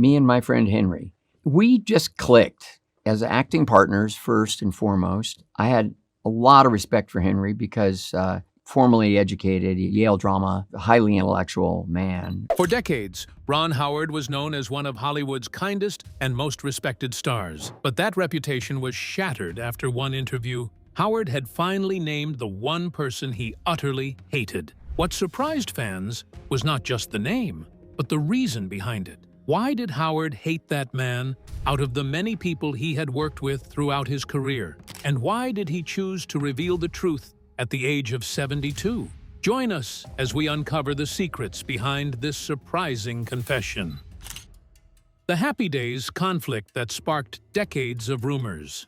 me and my friend Henry. We just clicked as acting partners first and foremost. I had a lot of respect for Henry because formally educated, Yale drama, a highly intellectual man. For decades, Ron Howard was known as one of Hollywood's kindest and most respected stars. But that reputation was shattered after one interview. Howard had finally named the one person he utterly hated. What surprised fans was not just the name, but the reason behind it. Why did Howard hate that man out of the many people he had worked with throughout his career? And why did he choose to reveal the truth at the age of 72? Join us as we uncover the secrets behind this surprising confession. The Happy Days conflict that sparked decades of rumors.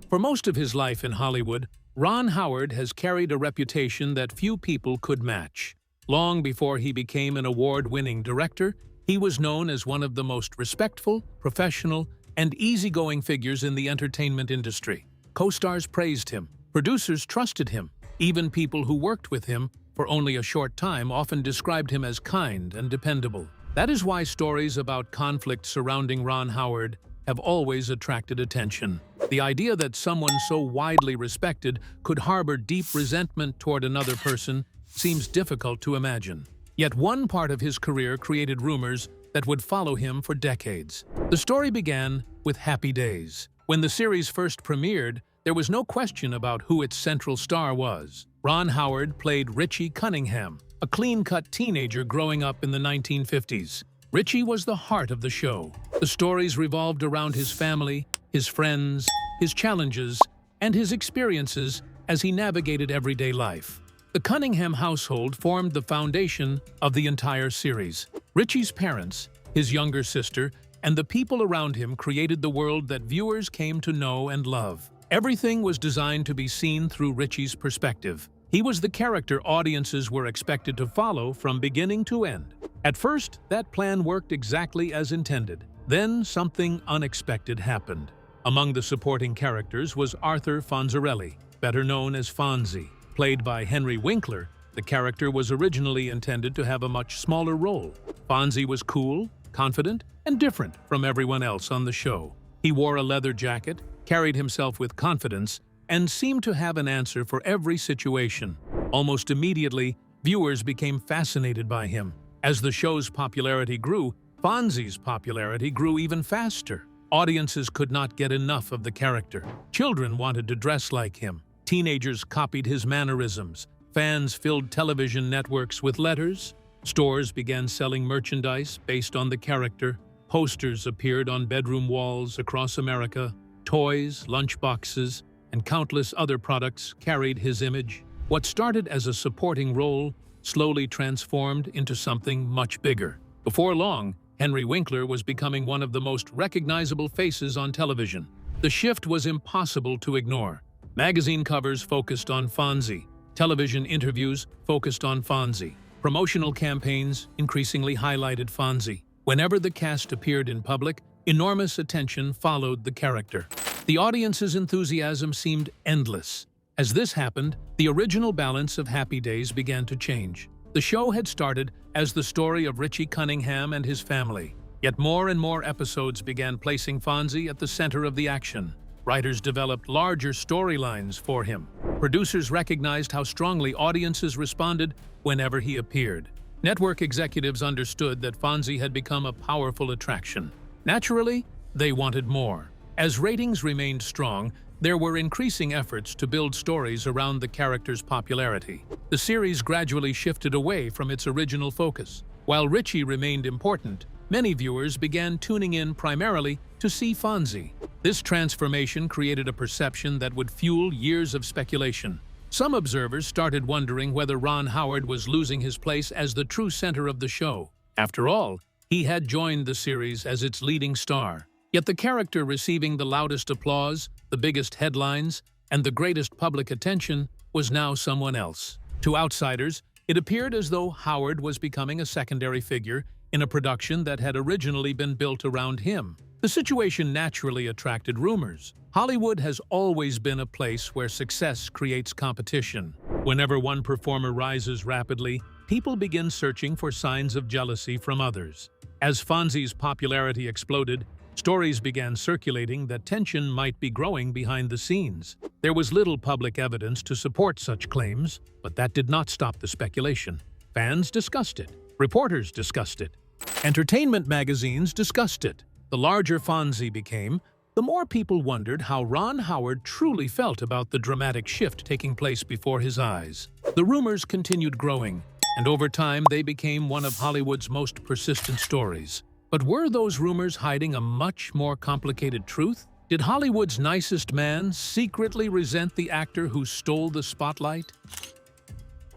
For most of his life in Hollywood, Ron Howard has carried a reputation that few people could match. Long before he became an award-winning director, he was known as one of the most respectful, professional, and easygoing figures in the entertainment industry. Co-stars praised him, producers trusted him, even people who worked with him for only a short time often described him as kind and dependable. That is why stories about conflict surrounding Ron Howard have always attracted attention. The idea that someone so widely respected could harbor deep resentment toward another person seems difficult to imagine. Yet one part of his career created rumors that would follow him for decades. The story began with Happy Days. When the series first premiered, there was no question about who its central star was. Ron Howard played Richie Cunningham, a clean-cut teenager growing up in the 1950s. Richie was the heart of the show. The stories revolved around his family, his friends, his challenges, and his experiences as he navigated everyday life. The Cunningham household formed the foundation of the entire series. Richie's parents, his younger sister, and the people around him created the world that viewers came to know and love. Everything was designed to be seen through Richie's perspective. He was the character audiences were expected to follow from beginning to end. At first, that plan worked exactly as intended. Then something unexpected happened. Among the supporting characters was Arthur Fonzarelli, better known as Fonzie. Played by Henry Winkler, the character was originally intended to have a much smaller role. Fonzie was cool, confident, and different from everyone else on the show. He wore a leather jacket, carried himself with confidence, and seemed to have an answer for every situation. Almost immediately, viewers became fascinated by him. As the show's popularity grew, Fonzie's popularity grew even faster. Audiences could not get enough of the character. Children wanted to dress like him. Teenagers copied his mannerisms. Fans filled television networks with letters. Stores began selling merchandise based on the character. Posters appeared on bedroom walls across America. Toys, lunchboxes, and countless other products carried his image. What started as a supporting role slowly transformed into something much bigger. Before long, Henry Winkler was becoming one of the most recognizable faces on television. The shift was impossible to ignore. Magazine covers focused on Fonzie. Television interviews focused on Fonzie. Promotional campaigns increasingly highlighted Fonzie. Whenever the cast appeared in public, enormous attention followed the character. The audience's enthusiasm seemed endless. As this happened, the original balance of Happy Days began to change. The show had started as the story of Richie Cunningham and his family. Yet more and more episodes began placing Fonzie at the center of the action. Writers developed larger storylines for him. Producers recognized how strongly audiences responded whenever he appeared. Network executives understood that Fonzie had become a powerful attraction. Naturally, they wanted more. As ratings remained strong, there were increasing efforts to build stories around the character's popularity. The series gradually shifted away from its original focus. While Richie remained important, many viewers began tuning in primarily to see Fonzie. This transformation created a perception that would fuel years of speculation. Some observers started wondering whether Ron Howard was losing his place as the true center of the show. After all, he had joined the series as its leading star. Yet the character receiving the loudest applause, the biggest headlines, and the greatest public attention was now someone else. To outsiders, it appeared as though Howard was becoming a secondary figure in a production that had originally been built around him. The situation naturally attracted rumors. Hollywood has always been a place where success creates competition. Whenever one performer rises rapidly, people begin searching for signs of jealousy from others. As Fonzie's popularity exploded, stories began circulating that tension might be growing behind the scenes. There was little public evidence to support such claims, but that did not stop the speculation. Fans discussed it. Reporters discussed it. Entertainment magazines discussed it. The larger Fonzie became, the more people wondered how Ron Howard truly felt about the dramatic shift taking place before his eyes. The rumors continued growing, and over time they became one of Hollywood's most persistent stories. But were those rumors hiding a much more complicated truth? Did Hollywood's nicest man secretly resent the actor who stole the spotlight?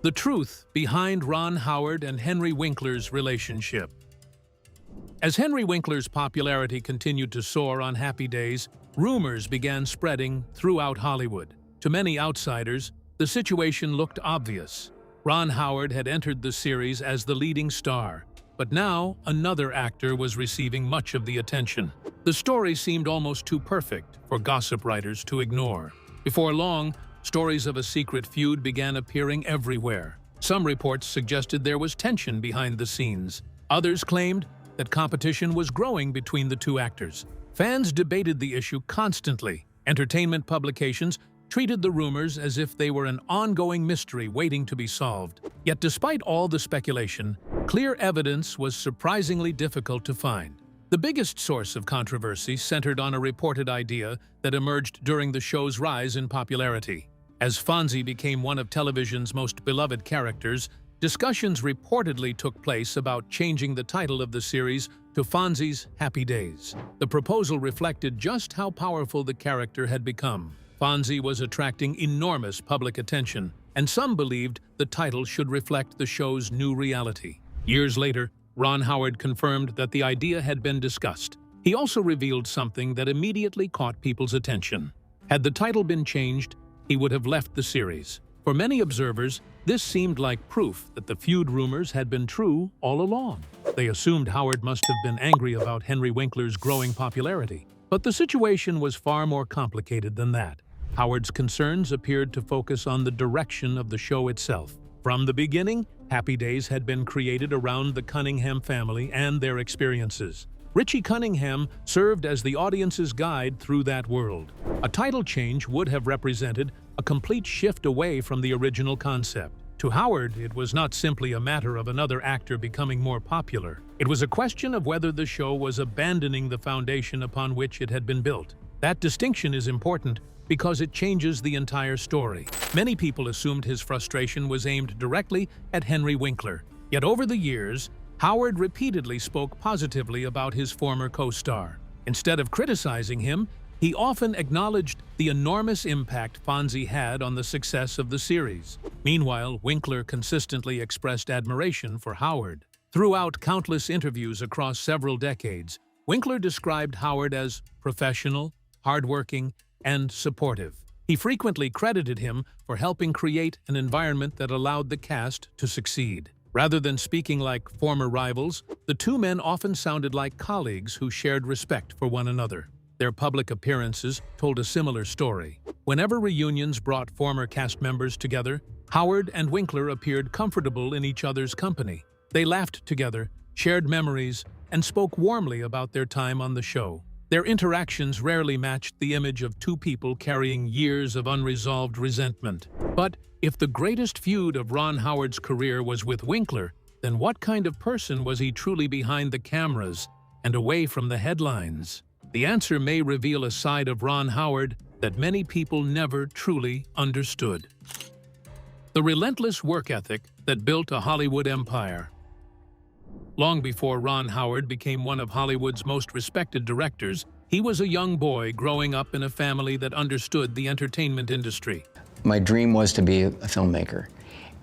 The truth behind Ron Howard and Henry Winkler's relationship. As Henry Winkler's popularity continued to soar on Happy Days, rumors began spreading throughout Hollywood. To many outsiders, the situation looked obvious. Ron Howard had entered the series as the leading star, but now another actor was receiving much of the attention. The story seemed almost too perfect for gossip writers to ignore. Before long, stories of a secret feud began appearing everywhere. Some reports suggested there was tension behind the scenes. Others claimed that competition was growing between the two actors. Fans debated the issue constantly. Entertainment publications treated the rumors as if they were an ongoing mystery waiting to be solved. Yet despite all the speculation, clear evidence was surprisingly difficult to find. The biggest source of controversy centered on a reported idea that emerged during the show's rise in popularity. As Fonzie became one of television's most beloved characters, discussions reportedly took place about changing the title of the series to Fonzie's Happy Days. The proposal reflected just how powerful the character had become. Fonzie was attracting enormous public attention, and some believed the title should reflect the show's new reality. Years later, Ron Howard confirmed that the idea had been discussed. He also revealed something that immediately caught people's attention. Had the title been changed, he would have left the series. For many observers, this seemed like proof that the feud rumors had been true all along. They assumed Howard must have been angry about Henry Winkler's growing popularity. But the situation was far more complicated than that. Howard's concerns appeared to focus on the direction of the show itself. From the beginning, Happy Days had been created around the Cunningham family and their experiences. Richie Cunningham served as the audience's guide through that world. A title change would have represented a complete shift away from the original concept. To Howard, it was not simply a matter of another actor becoming more popular. It was a question of whether the show was abandoning the foundation upon which it had been built. That distinction is important because it changes the entire story. Many people assumed his frustration was aimed directly at Henry Winkler. Yet over the years, Howard repeatedly spoke positively about his former co-star. Instead of criticizing him, he often acknowledged the enormous impact Fonzie had on the success of the series. Meanwhile, Winkler consistently expressed admiration for Howard. Throughout countless interviews across several decades, Winkler described Howard as professional, hardworking, and supportive. He frequently credited him for helping create an environment that allowed the cast to succeed. Rather than speaking like former rivals, the two men often sounded like colleagues who shared respect for one another. Their public appearances told a similar story. Whenever reunions brought former cast members together, Howard and Winkler appeared comfortable in each other's company. They laughed together, shared memories, and spoke warmly about their time on the show. Their interactions rarely matched the image of two people carrying years of unresolved resentment. But if the greatest feud of Ron Howard's career was with Winkler, then what kind of person was he truly behind the cameras and away from the headlines? The answer may reveal a side of Ron Howard that many people never truly understood. The relentless work ethic that built a Hollywood empire. Long before Ron Howard became one of Hollywood's most respected directors, he was a young boy growing up in a family that understood the entertainment industry. My dream was to be a filmmaker.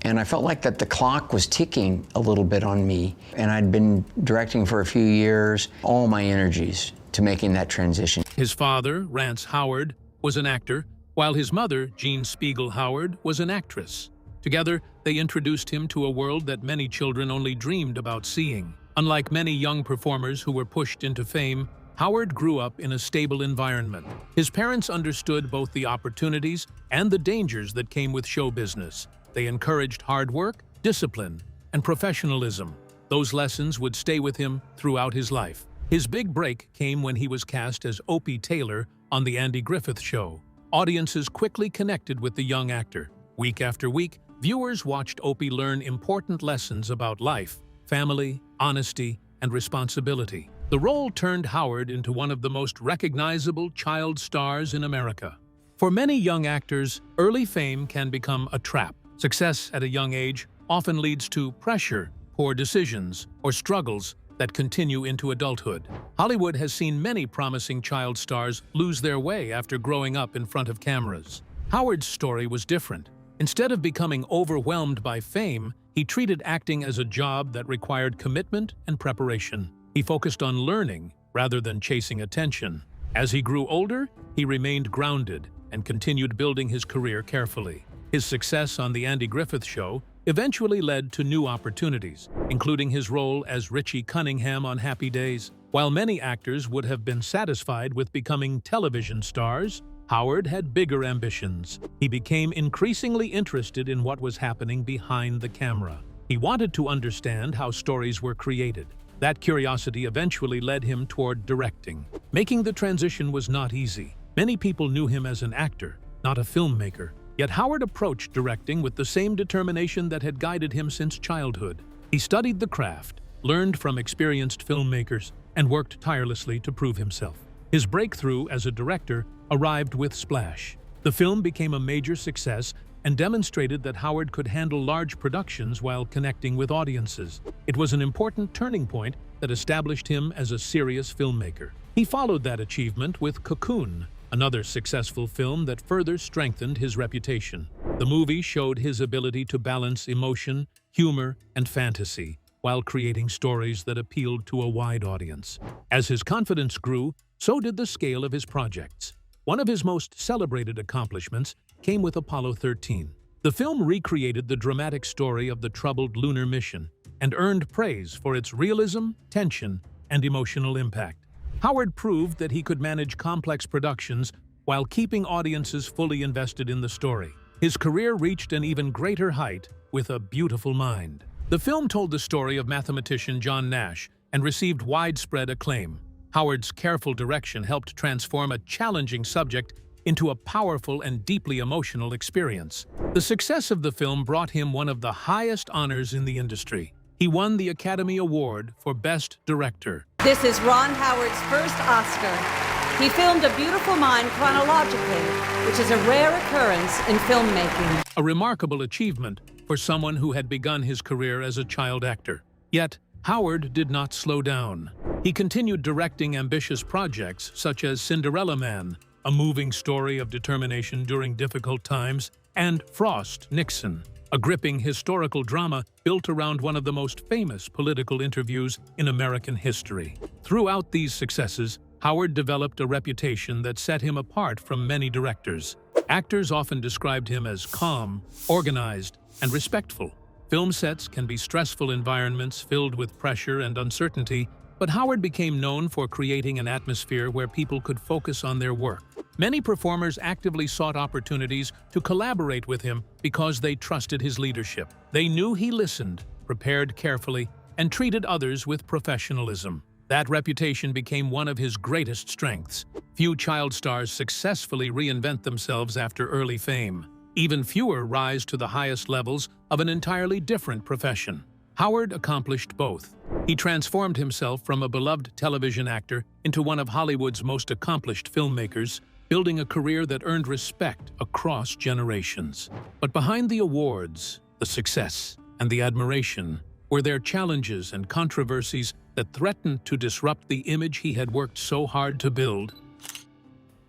And I felt like that the clock was ticking a little bit on me. And I'd been directing for a few years, all my energies to making that transition. His father, Rance Howard, was an actor, while his mother, Jean Spiegel Howard, was an actress. Together, they introduced him to a world that many children only dreamed about seeing. Unlike many young performers who were pushed into fame, Howard grew up in a stable environment. His parents understood both the opportunities and the dangers that came with show business. They encouraged hard work, discipline, and professionalism. Those lessons would stay with him throughout his life. His big break came when he was cast as Opie Taylor on The Andy Griffith Show. Audiences quickly connected with the young actor. Week after week, viewers watched Opie learn important lessons about life, family, honesty, and responsibility. The role turned Howard into one of the most recognizable child stars in America. For many young actors, early fame can become a trap. Success at a young age often leads to pressure, poor decisions, or struggles that continue into adulthood. Hollywood has seen many promising child stars lose their way after growing up in front of cameras. Howard's story was different. Instead of becoming overwhelmed by fame, he treated acting as a job that required commitment and preparation. He focused on learning rather than chasing attention. As he grew older, he remained grounded and continued building his career carefully. His success on The Andy Griffith Show eventually led to new opportunities, including his role as Richie Cunningham on Happy Days. While many actors would have been satisfied with becoming television stars, Howard had bigger ambitions. He became increasingly interested in what was happening behind the camera. He wanted to understand how stories were created. That curiosity eventually led him toward directing. Making the transition was not easy. Many people knew him as an actor, not a filmmaker. Yet Howard approached directing with the same determination that had guided him since childhood. He studied the craft, learned from experienced filmmakers, and worked tirelessly to prove himself. His breakthrough as a director arrived with Splash. The film became a major success and demonstrated that Howard could handle large productions while connecting with audiences. It was an important turning point that established him as a serious filmmaker. He followed that achievement with Cocoon, another successful film that further strengthened his reputation. The movie showed his ability to balance emotion, humor, and fantasy, while creating stories that appealed to a wide audience. As his confidence grew, so did the scale of his projects. One of his most celebrated accomplishments came with Apollo 13. The film recreated the dramatic story of the troubled lunar mission and earned praise for its realism, tension, and emotional impact. Howard proved that he could manage complex productions while keeping audiences fully invested in the story. His career reached an even greater height with A Beautiful Mind. The film told the story of mathematician John Nash and received widespread acclaim. Howard's careful direction helped transform a challenging subject into a powerful and deeply emotional experience. The success of the film brought him one of the highest honors in the industry. He won the Academy Award for Best Director. This is Ron Howard's first Oscar. He filmed A Beautiful Mind chronologically, which is a rare occurrence in filmmaking. A remarkable achievement for someone who had begun his career as a child actor. Yet, Howard did not slow down. He continued directing ambitious projects such as Cinderella Man, a moving story of determination during difficult times, and Frost, Nixon, a gripping historical drama built around one of the most famous political interviews in American history. Throughout these successes, Howard developed a reputation that set him apart from many directors. Actors often described him as calm, organized, and respectful. Film sets can be stressful environments filled with pressure and uncertainty, but Howard became known for creating an atmosphere where people could focus on their work. Many performers actively sought opportunities to collaborate with him because they trusted his leadership. They knew he listened, prepared carefully, and treated others with professionalism. That reputation became one of his greatest strengths. Few child stars successfully reinvent themselves after early fame. Even fewer rise to the highest levels of an entirely different profession. Howard accomplished both. He transformed himself from a beloved television actor into one of Hollywood's most accomplished filmmakers, building a career that earned respect across generations. But behind the awards, the success, and the admiration were there challenges and controversies that threatened to disrupt the image he had worked so hard to build.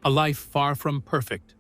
A life far from perfect.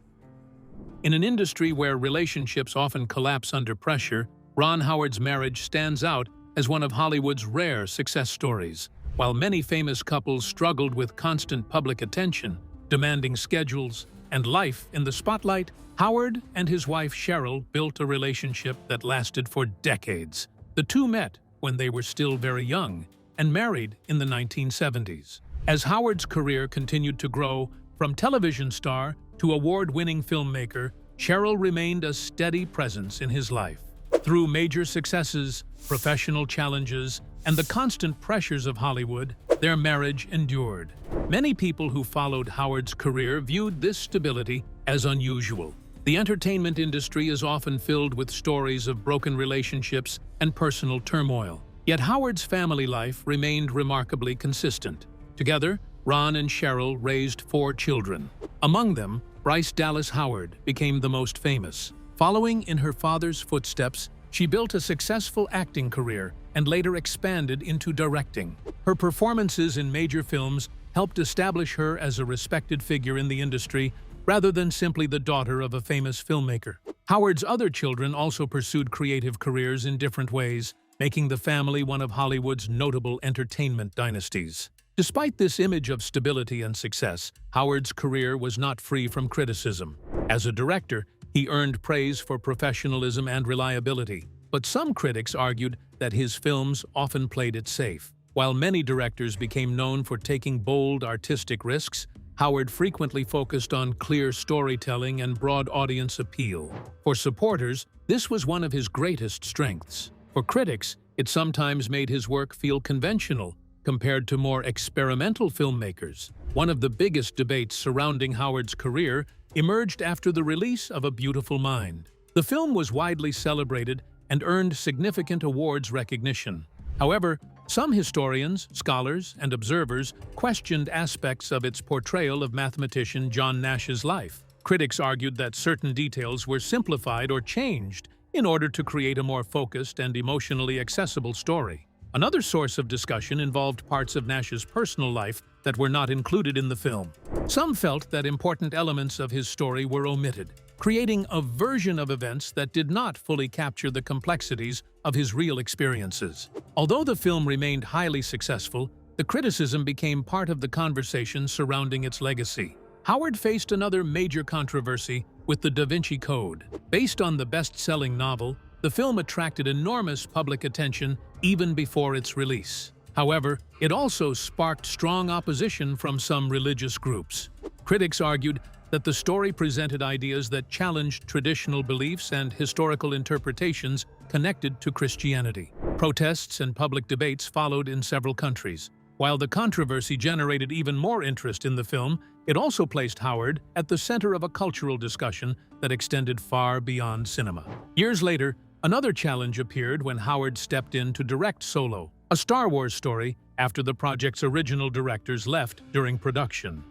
In an industry where relationships often collapse under pressure, Ron Howard's marriage stands out as one of Hollywood's rare success stories. While many famous couples struggled with constant public attention, demanding schedules, and life in the spotlight, Howard and his wife Cheryl built a relationship that lasted for decades. The two met when they were still very young and married in the 1970s. As Howard's career continued to grow, from television star to award-winning filmmaker, Cheryl remained a steady presence in his life. Through major successes, professional challenges, and the constant pressures of Hollywood, their marriage endured. Many people who followed Howard's career viewed this stability as unusual. The entertainment industry is often filled with stories of broken relationships and personal turmoil. Yet Howard's family life remained remarkably consistent. Together, Ron and Cheryl raised 4 children. Among them, Bryce Dallas Howard became the most famous. Following in her father's footsteps, she built a successful acting career and later expanded into directing. Her performances in major films helped establish her as a respected figure in the industry rather than simply the daughter of a famous filmmaker. Howard's other children also pursued creative careers in different ways, making the family one of Hollywood's notable entertainment dynasties. Despite this image of stability and success, Howard's career was not free from criticism. As a director, he earned praise for professionalism and reliability, but some critics argued that his films often played it safe. While many directors became known for taking bold artistic risks, Howard frequently focused on clear storytelling and broad audience appeal. For supporters, this was one of his greatest strengths. For critics, it sometimes made his work feel conventional compared to more experimental filmmakers. One of the biggest debates surrounding Howard's career emerged after the release of A Beautiful Mind. The film was widely celebrated and earned significant awards recognition. However, some historians, scholars, and observers questioned aspects of its portrayal of mathematician John Nash's life. Critics argued that certain details were simplified or changed in order to create a more focused and emotionally accessible story. Another source of discussion involved parts of Nash's personal life that were not included in the film. Some felt that important elements of his story were omitted, creating a version of events that did not fully capture the complexities of his real experiences. Although the film remained highly successful, the criticism became part of the conversation surrounding its legacy. Howard faced another major controversy with the Da Vinci Code. Based on the best-selling novel, the film attracted enormous public attention even before its release. However, it also sparked strong opposition from some religious groups. Critics argued that the story presented ideas that challenged traditional beliefs and historical interpretations connected to Christianity. Protests and public debates followed in several countries. While the controversy generated even more interest in the film, it also placed Howard at the center of a cultural discussion that extended far beyond cinema. Years later, another challenge appeared when Howard stepped in to direct Solo, a Star Wars story, after the project's original directors left during production.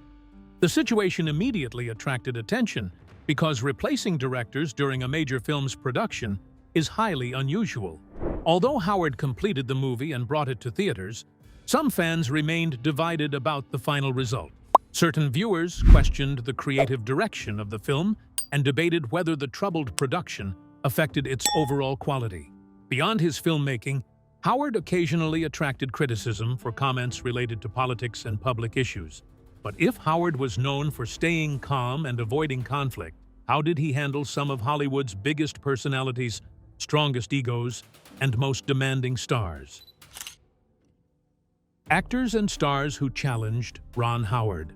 The situation immediately attracted attention because replacing directors during a major film's production is highly unusual. Although Howard completed the movie and brought it to theaters, some fans remained divided about the final result. Certain viewers questioned the creative direction of the film and debated whether the troubled production affected its overall quality. Beyond his filmmaking, Howard occasionally attracted criticism for comments related to politics and public issues. But if Howard was known for staying calm and avoiding conflict, how did he handle some of Hollywood's biggest personalities, strongest egos, and most demanding stars? Actors and stars who challenged Ron Howard.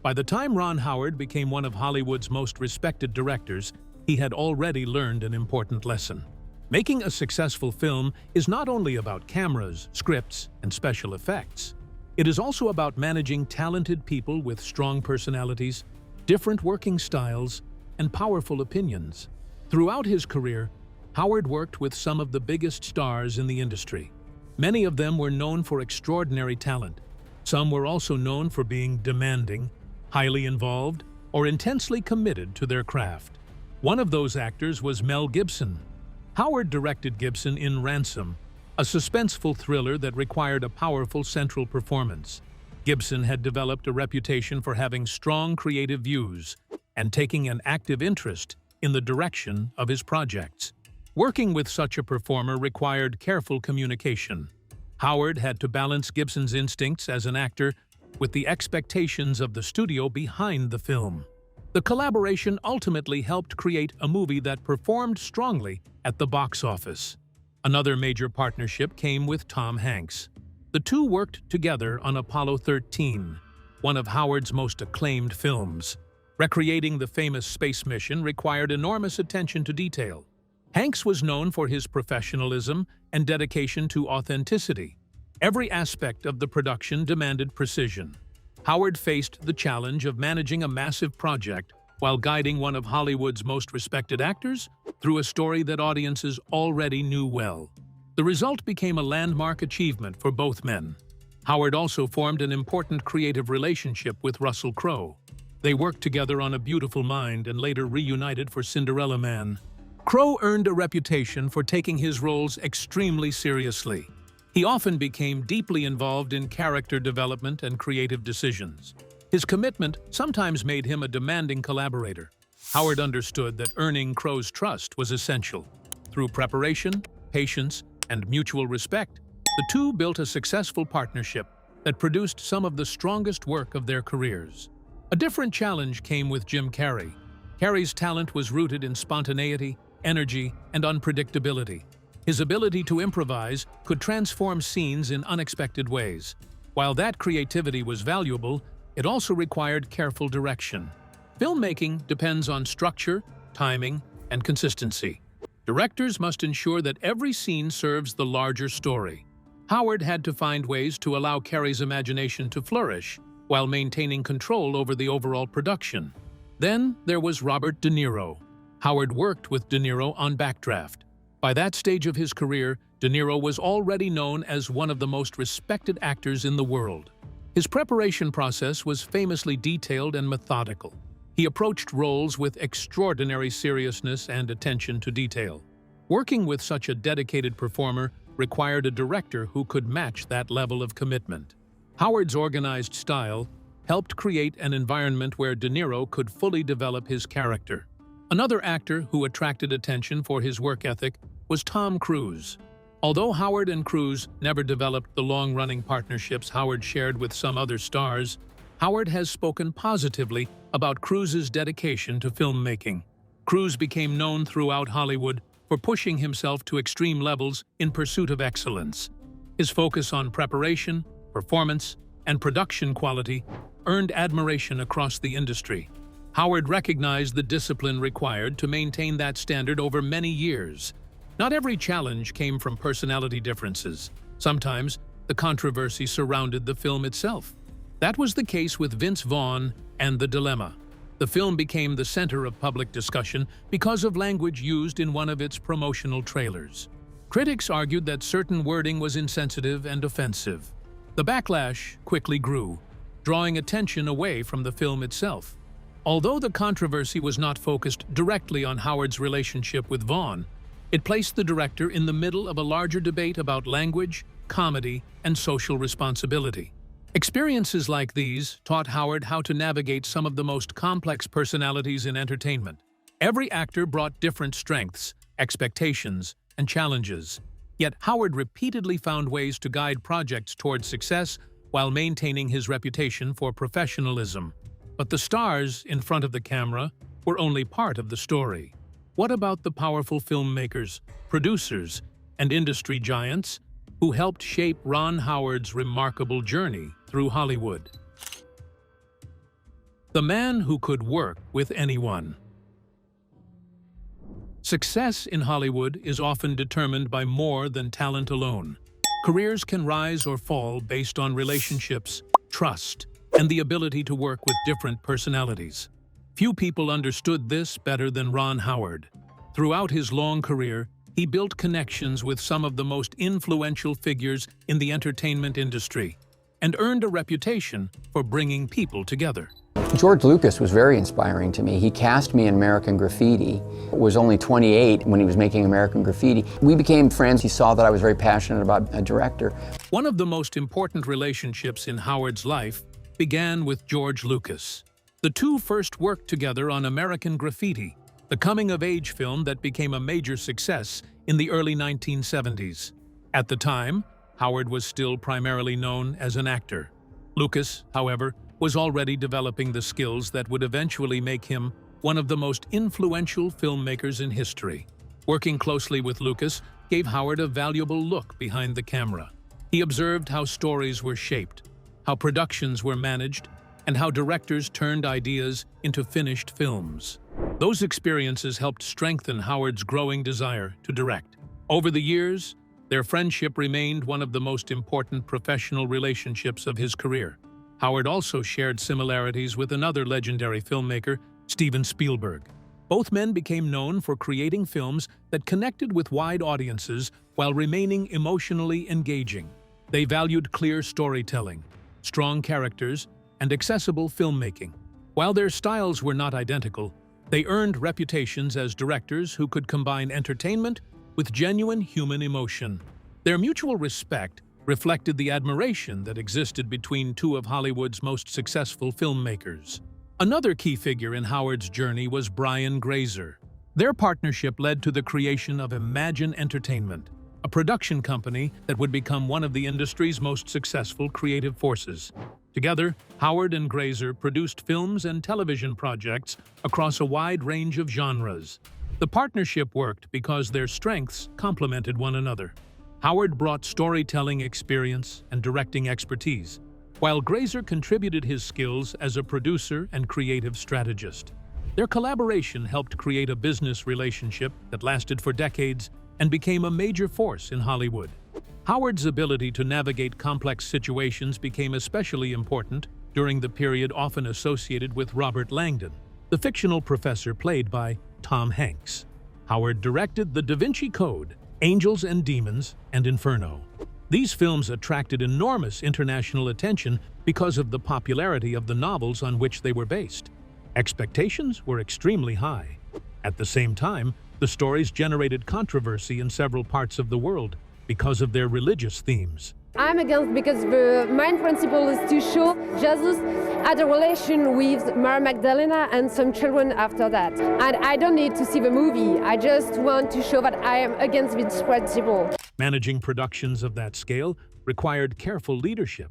By the time Ron Howard became one of Hollywood's most respected directors, he had already learned an important lesson. Making a successful film is not only about cameras, scripts, and special effects. It is also about managing talented people with strong personalities, different working styles, and powerful opinions. Throughout his career, Howard worked with some of the biggest stars in the industry. Many of them were known for extraordinary talent. Some were also known for being demanding, highly involved, or intensely committed to their craft. One of those actors was Mel Gibson. Howard directed Gibson in Ransom, a suspenseful thriller that required a powerful central performance. Gibson had developed a reputation for having strong creative views and taking an active interest in the direction of his projects. Working with such a performer required careful communication. Howard had to balance Gibson's instincts as an actor with the expectations of the studio behind the film. The collaboration ultimately helped create a movie that performed strongly at the box office. Another major partnership came with Tom Hanks. The two worked together on Apollo 13, one of Howard's most acclaimed films. Recreating the famous space mission required enormous attention to detail. Hanks was known for his professionalism and dedication to authenticity. Every aspect of the production demanded precision. Howard faced the challenge of managing a massive project while guiding one of Hollywood's most respected actors through a story that audiences already knew well. The result became a landmark achievement for both men. Howard also formed an important creative relationship with Russell Crowe. They worked together on A Beautiful Mind and later reunited for Cinderella Man. Crowe earned a reputation for taking his roles extremely seriously. He often became deeply involved in character development and creative decisions. His commitment sometimes made him a demanding collaborator. Howard understood that earning Crowe's trust was essential. Through preparation, patience, and mutual respect, the two built a successful partnership that produced some of the strongest work of their careers. A different challenge came with Jim Carrey. Carrey's talent was rooted in spontaneity, energy, and unpredictability. His ability to improvise could transform scenes in unexpected ways. While that creativity was valuable, it also required careful direction. Filmmaking depends on structure, timing, and consistency. Directors must ensure that every scene serves the larger story. Howard had to find ways to allow Carrey's imagination to flourish while maintaining control over the overall production. Then there was Robert De Niro. Howard worked with De Niro on Backdraft. By that stage of his career, De Niro was already known as one of the most respected actors in the world. His preparation process was famously detailed and methodical. He approached roles with extraordinary seriousness and attention to detail. Working with such a dedicated performer required a director who could match that level of commitment. Howard's organized style helped create an environment where De Niro could fully develop his character. Another actor who attracted attention for his work ethic was Tom Cruise. Although Howard and Cruise never developed the long-running partnerships Howard shared with some other stars, Howard has spoken positively about Cruise's dedication to filmmaking. Cruise became known throughout Hollywood for pushing himself to extreme levels in pursuit of excellence. His focus on preparation, performance, and production quality earned admiration across the industry. Howard recognized the discipline required to maintain that standard over many years. Not every challenge came from personality differences. Sometimes, the controversy surrounded the film itself. That was the case with Vince Vaughn and The Dilemma. The film became the center of public discussion because of language used in one of its promotional trailers. Critics argued that certain wording was insensitive and offensive. The backlash quickly grew, drawing attention away from the film itself. Although the controversy was not focused directly on Howard's relationship with Vaughn, it placed the director in the middle of a larger debate about language, comedy, and social responsibility. Experiences like these taught Howard how to navigate some of the most complex personalities in entertainment. Every actor brought different strengths, expectations, and challenges. Yet Howard repeatedly found ways to guide projects toward success while maintaining his reputation for professionalism. But the stars in front of the camera were only part of the story. What about the powerful filmmakers, producers, and industry giants who helped shape Ron Howard's remarkable journey through Hollywood? The man who could work with anyone. Success in Hollywood is often determined by more than talent alone. Careers can rise or fall based on relationships, trust, and the ability to work with different personalities. Few people understood this better than Ron Howard. Throughout his long career, he built connections with some of the most influential figures in the entertainment industry and earned a reputation for bringing people together. George Lucas was very inspiring to me. He cast me in American Graffiti. I was only 28 when he was making American Graffiti. We became friends. He saw that I was very passionate about a director. One of the most important relationships in Howard's life began with George Lucas. The two first worked together on American Graffiti, the coming-of-age film that became a major success in the early 1970s. At the time, Howard was still primarily known as an actor. Lucas, however, was already developing the skills that would eventually make him one of the most influential filmmakers in history. Working closely with Lucas gave Howard a valuable look behind the camera. He observed how stories were shaped, how productions were managed, and how directors turned ideas into finished films. Those experiences helped strengthen Howard's growing desire to direct. Over the years, their friendship remained one of the most important professional relationships of his career. Howard also shared similarities with another legendary filmmaker, Steven Spielberg. Both men became known for creating films that connected with wide audiences while remaining emotionally engaging. They valued clear storytelling, strong characters, and accessible filmmaking. While their styles were not identical, they earned reputations as directors who could combine entertainment with genuine human emotion. Their mutual respect reflected the admiration that existed between two of Hollywood's most successful filmmakers. Another key figure in Howard's journey was Brian Grazer. Their partnership led to the creation of Imagine Entertainment, a production company that would become one of the industry's most successful creative forces. Together, Howard and Grazer produced films and television projects across a wide range of genres. The partnership worked because their strengths complemented one another. Howard brought storytelling experience and directing expertise, while Grazer contributed his skills as a producer and creative strategist. Their collaboration helped create a business relationship that lasted for decades and became a major force in Hollywood. Howard's ability to navigate complex situations became especially important during the period often associated with Robert Langdon, the fictional professor played by Tom Hanks. Howard directed The Da Vinci Code, Angels and Demons, and Inferno. These films attracted enormous international attention because of the popularity of the novels on which they were based. Expectations were extremely high. At the same time, the stories generated controversy in several parts of the world because of their religious themes. I'm against because the main principle is to show Jesus had a relation with Mary Magdalena and some children after that. And I don't need to see the movie. I just want to show that I am against this principle. Managing productions of that scale required careful leadership.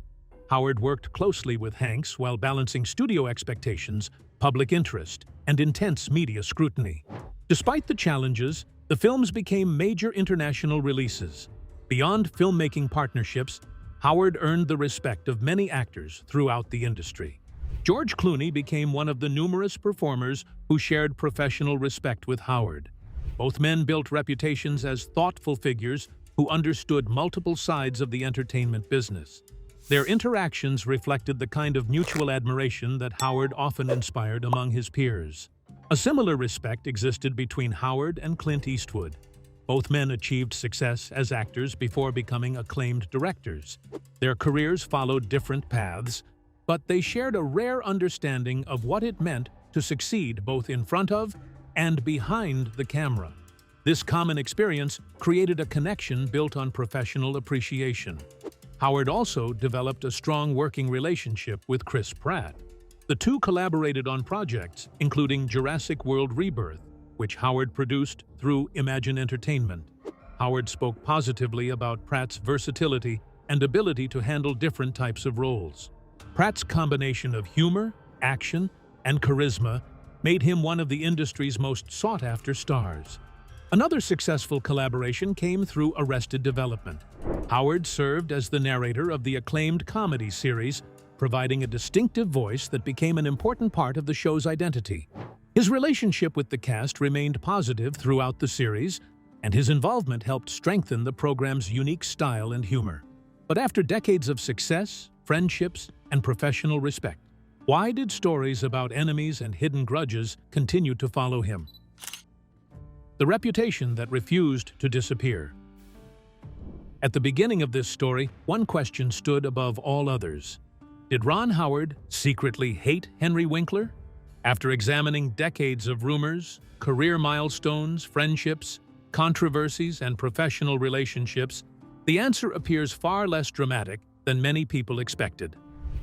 Howard worked closely with Hanks while balancing studio expectations, public interest, and intense media scrutiny. Despite the challenges, the films became major international releases. Beyond filmmaking partnerships, Howard earned the respect of many actors throughout the industry. George Clooney became one of the numerous performers who shared professional respect with Howard. Both men built reputations as thoughtful figures who understood multiple sides of the entertainment business. Their interactions reflected the kind of mutual admiration that Howard often inspired among his peers. A similar respect existed between Howard and Clint Eastwood. Both men achieved success as actors before becoming acclaimed directors. Their careers followed different paths, but they shared a rare understanding of what it meant to succeed both in front of and behind the camera. This common experience created a connection built on professional appreciation. Howard also developed a strong working relationship with Chris Pratt. The two collaborated on projects, including Jurassic World Rebirth, which Howard produced through Imagine Entertainment. Howard spoke positively about Pratt's versatility and ability to handle different types of roles. Pratt's combination of humor, action, and charisma made him one of the industry's most sought-after stars. Another successful collaboration came through Arrested Development. Howard served as the narrator of the acclaimed comedy series, providing a distinctive voice that became an important part of the show's identity. His relationship with the cast remained positive throughout the series, and his involvement helped strengthen the program's unique style and humor. But after decades of success, friendships, and professional respect, why did stories about enemies and hidden grudges continue to follow him? The reputation that refused to disappear. At the beginning of this story, one question stood above all others. Did Ron Howard secretly hate Henry Winkler? After examining decades of rumors, career milestones, friendships, controversies, and professional relationships, the answer appears far less dramatic than many people expected.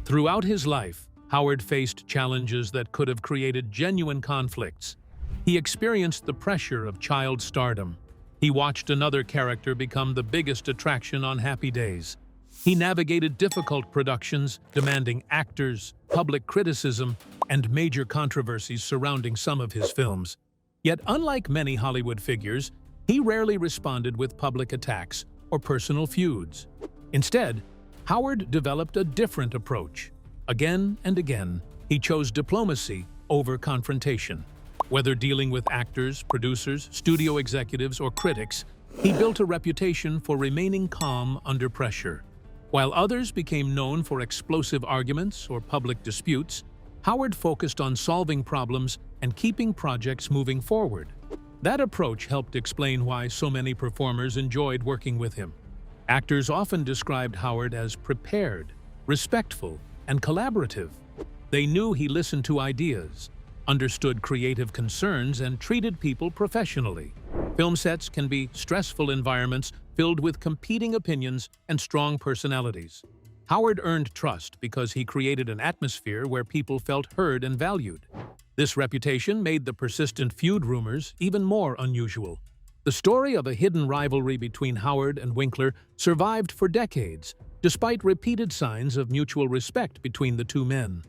Throughout his life, Howard faced challenges that could have created genuine conflicts. He experienced the pressure of child stardom. He watched another character become the biggest attraction on Happy Days. He navigated difficult productions, demanding actors, public criticism, and major controversies surrounding some of his films. Yet, unlike many Hollywood figures, he rarely responded with public attacks or personal feuds. Instead, Howard developed a different approach. Again and again, he chose diplomacy over confrontation. Whether dealing with actors, producers, studio executives, or critics, he built a reputation for remaining calm under pressure. While others became known for explosive arguments or public disputes, Howard focused on solving problems and keeping projects moving forward. That approach helped explain why so many performers enjoyed working with him. Actors often described Howard as prepared, respectful, and collaborative. They knew he listened to ideas, understood creative concerns, and treated people professionally. Film sets can be stressful environments filled with competing opinions and strong personalities. Howard earned trust because he created an atmosphere where people felt heard and valued. This reputation made the persistent feud rumors even more unusual. The story of a hidden rivalry between Howard and Winkler survived for decades, despite repeated signs of mutual respect between the two men.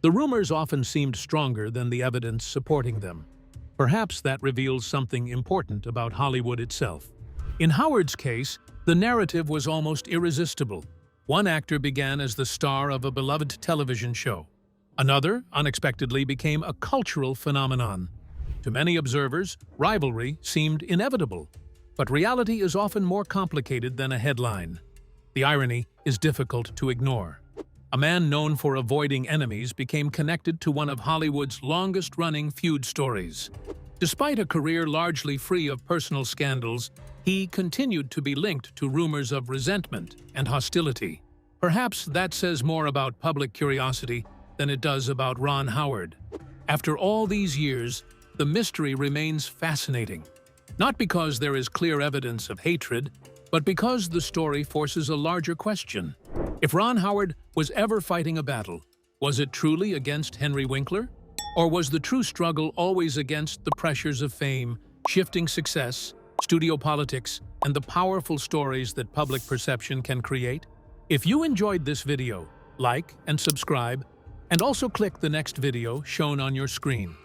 The rumors often seemed stronger than the evidence supporting them. Perhaps that reveals something important about Hollywood itself. In Howard's case, the narrative was almost irresistible. One actor began as the star of a beloved television show. Another, unexpectedly, became a cultural phenomenon. To many observers, rivalry seemed inevitable. But reality is often more complicated than a headline. The irony is difficult to ignore. A man known for avoiding enemies became connected to one of Hollywood's longest-running feud stories. Despite a career largely free of personal scandals, he continued to be linked to rumors of resentment and hostility. Perhaps that says more about public curiosity than it does about Ron Howard. After all these years, the mystery remains fascinating. Not because there is clear evidence of hatred, but because the story forces a larger question. If Ron Howard was ever fighting a battle, was it truly against Henry Winkler? Or was the true struggle always against the pressures of fame, shifting success, studio politics, and the powerful stories that public perception can create? If you enjoyed this video, like and subscribe, and also click the next video shown on your screen.